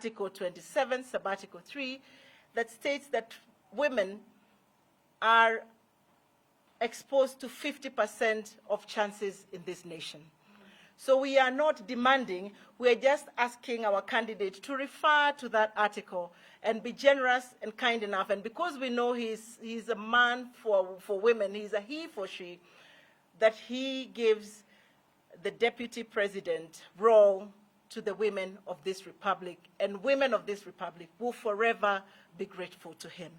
Article 27, Subarticle 3, that states that women are exposed to 50% of chances in this nation. So we are not demanding, we're just asking our candidate to refer to that article and be generous and kind enough. And because we know he's a man for women, he's a he for she, that he gives the deputy president role to the women of this republic, and women of this republic will forever be grateful to him.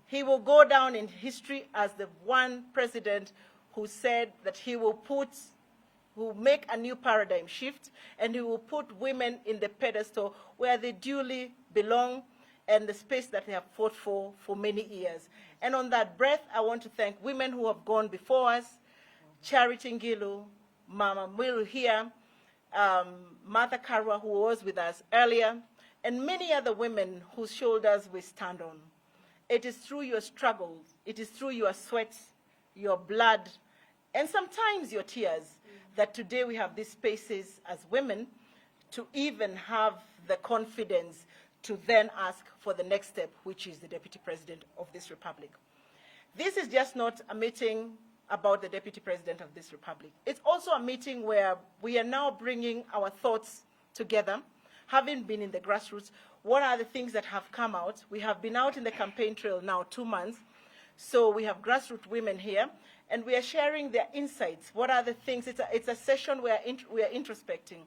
He will go down in history as the one president who said that he will make a new paradigm shift, and he will put women in the pedestal where they duly belong and the space that they have fought for many years. And on that breath, I want to thank women who have gone before us, Charity Ngilu, Mama Mwilu here, Martha Karua, who was with us earlier, and many other women whose shoulders we stand on. It is through your struggles, it is through your sweat, your blood, and sometimes your tears, that today we have these spaces as women to even have the confidence to then ask for the next step, which is the deputy president of this republic. This is just not a meeting about the deputy president of this republic. It's also a meeting where we are now bringing our thoughts together, having been in the grassroots. What are the things that have come out? We have been out in the campaign trail now 2 months. So we have grassroots women here, and we are sharing their insights. What are the things? It's a session where we are introspecting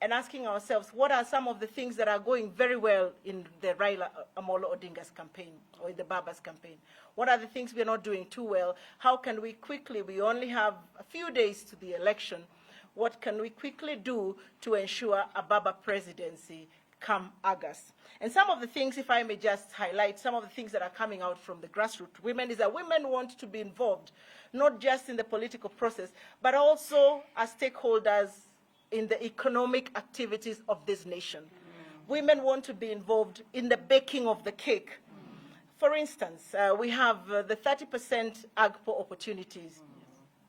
and asking ourselves, what are some of the things that are going very well in the Raila Amolo Odinga's campaign or in the Baba's campaign? What are the things we're not doing too well? How can we quickly, we only have a few days to the election, what can we quickly do to ensure a Baba presidency come August? And some of the things, if I may just highlight, some of the things that are coming out from the grassroots women is that women want to be involved, not just in the political process, but also as stakeholders in the economic activities of this nation. Women want to be involved in the baking of the cake. For instance, we have the 30% AGPO opportunities.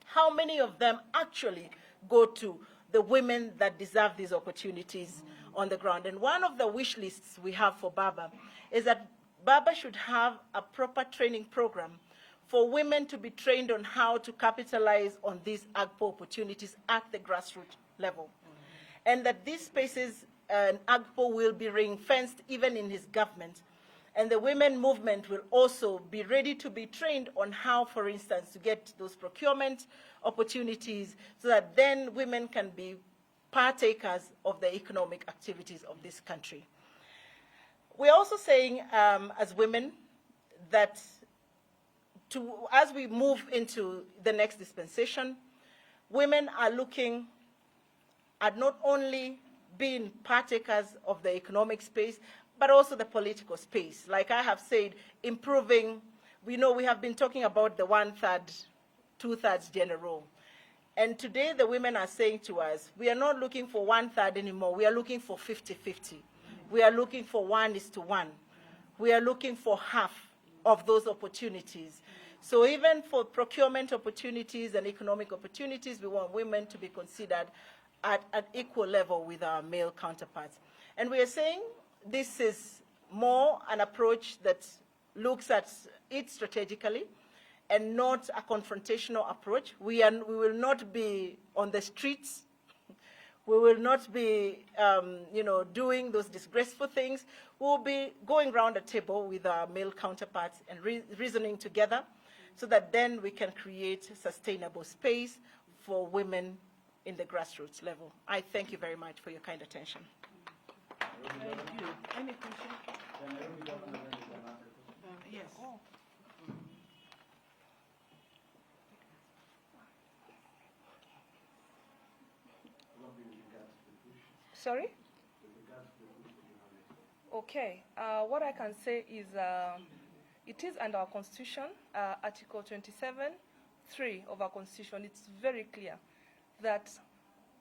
How many of them actually go to the women that deserve these opportunities on the ground? And one of the wish lists we have for Baba is that Baba should have a proper training program for women to be trained on how to capitalize on these AGPO opportunities at the grassroots level. And that these spaces, AGPO will be ring-fenced even in his government. And the women movement will also be ready to be trained on how, for instance, to get those procurement opportunities so that then women can be partakers of the economic activities of this country. We're also saying as women that as we move into the next dispensation, women are looking at not only being partakers of the economic space, but also the political space. Like I have said, improving, we know we have been talking about the 1/3, 2/3 gender role. And today the women are saying to us, we are not looking for 1/3 anymore, we are looking for 50-50. We are looking for 1:1. We are looking for half of those opportunities. So even for procurement opportunities and economic opportunities, we want women to be considered at an equal level with our male counterparts. And we are saying this is more an approach that looks at it strategically and not a confrontational approach. We will not be on the streets. We will not be doing those disgraceful things. We'll be going around a table with our male counterparts and reasoning together so that then we can create sustainable space for women in the grassroots level. I thank you very much for your kind attention. Thank you. Any question? Yes. Sorry? Okay. What I can say is it is under our Constitution, Article 27(3) of our Constitution. It's very clear that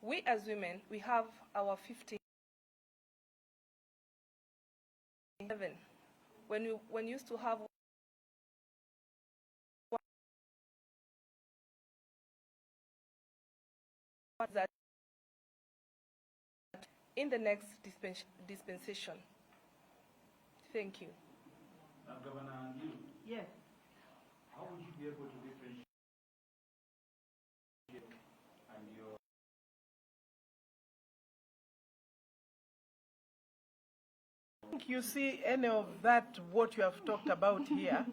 we as women, we have our 15. When you used to have that in the next dispensation. Thank you. Governor, you, Yes. how would you be able to differentiate and your I think you see any of that, what you have talked about here.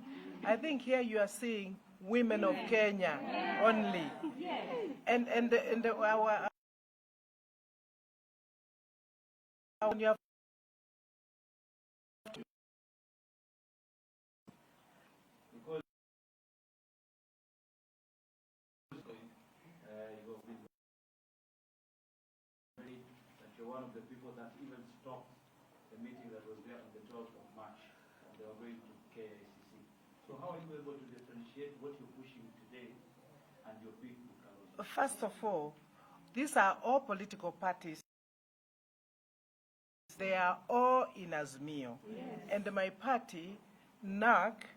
I think here you are seeing women of Kenya only. And our when you have because you have been very that you're one of the people that even stopped the meeting that was there on the 12th of March and they were going to KICC. So how are you able to differentiate what you're pushing today and your big book? First of all, these are all political parties. They are all in Azimio. Yes. And my party, NAC,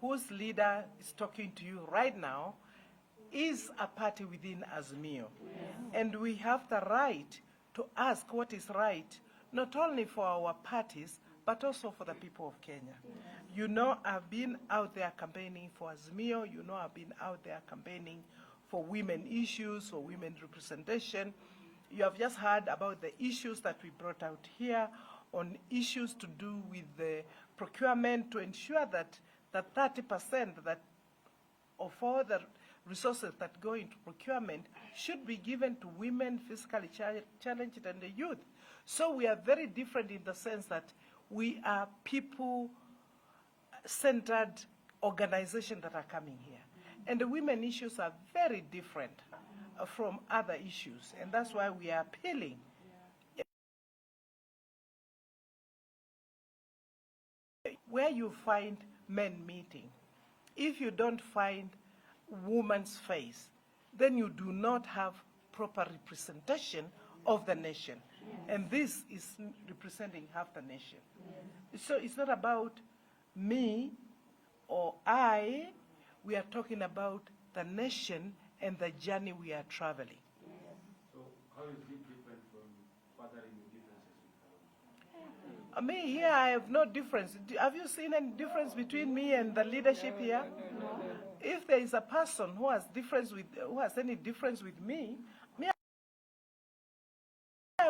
whose leader is talking to you right now, is a party within Azimio. Yes. And we have the right to ask what is right, not only for our parties, but also for the people of Kenya. Yes. You know, I've been out there campaigning for Azimio. You know, I've been out there campaigning for women issues, for women representation. You have just heard about the issues that we brought out here on issues to do with the procurement to ensure that the 30% that of all the resources that go into procurement should be given to women, physically challenged, and the youth. So we are very different in the sense that we are people-centered organizations that are coming here. And the women issues are very different from other issues, and that's why we are appealing. Where you find men meeting, if you don't find woman's face, then you do not have proper representation of the nation. And this is representing half the nation. So it's not about me or I. We are talking about the nation and the journey we are traveling. So how is it different from fathering the differences with I mean, here I have no difference. Have you seen any difference between me and the leadership here? No. If there is a person who has any difference with me,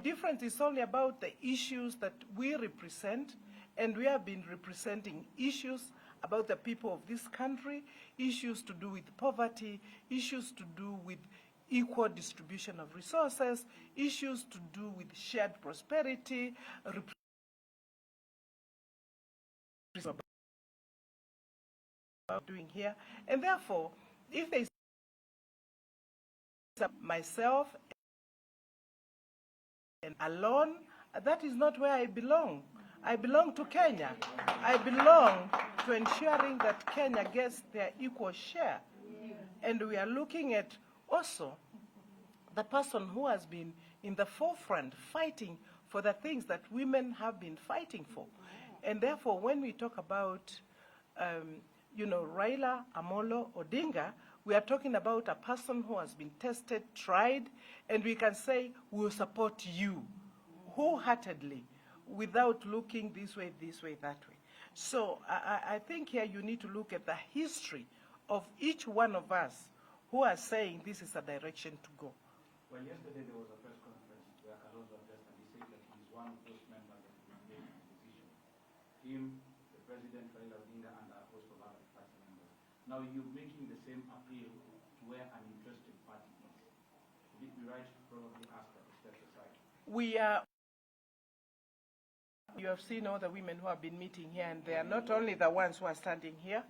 difference is only about the issues that we represent, and we have been representing issues about the people of this country, issues to do with poverty, issues to do with equal distribution of resources, issues to do with shared prosperity, doing here. And therefore, if there is myself and alone, that is not where I belong. I belong to Kenya. I belong to ensuring that Kenya gets their equal share. And we are looking at also the person who has been in the forefront fighting for the things that women have been fighting for. And therefore, when we talk about, Raila Amolo Odinga, we are talking about a person who has been tested, tried, and we can say, we will support you wholeheartedly without looking this way, that way. So I think here you need to look at the history of each one of us who are saying this is a direction to go. Well, yesterday there was a press conference where Kalonzo addressed and he said that he's one of those members that will make the decision. Him, the President, Raila Odinga, and a host of other party members. Now you're making the same appeal to where an interested party is. Would it be right to probably ask that to step aside? You have seen all the women who have been meeting here, and they are not only the ones who are standing here.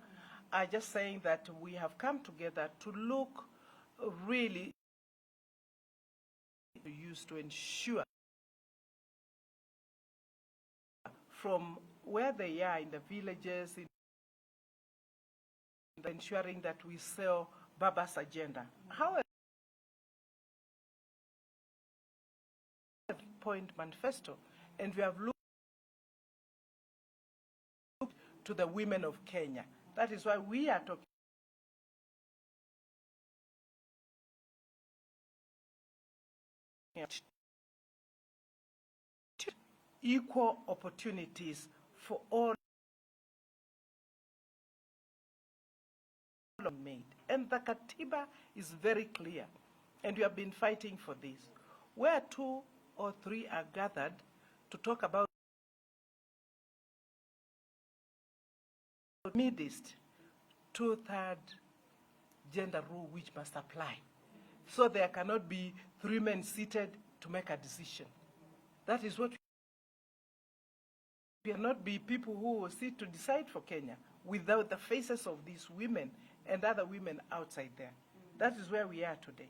I'm just saying that we have come together to look really used to ensure from where they are in the villages, in ensuring that we sell Baba's agenda. However, point manifesto, and we have looked to the women of Kenya. That is why we are talking equal opportunities for all made. And the Katiba is very clear, and we have been fighting for this. Where 2 or 3 are gathered to talk about midst 2/3 gender rule which must apply. So there cannot be 3 men seated to make a decision. That is what we cannot be people who will sit to decide for Kenya without the faces of these women and other women outside there. That is where we are today.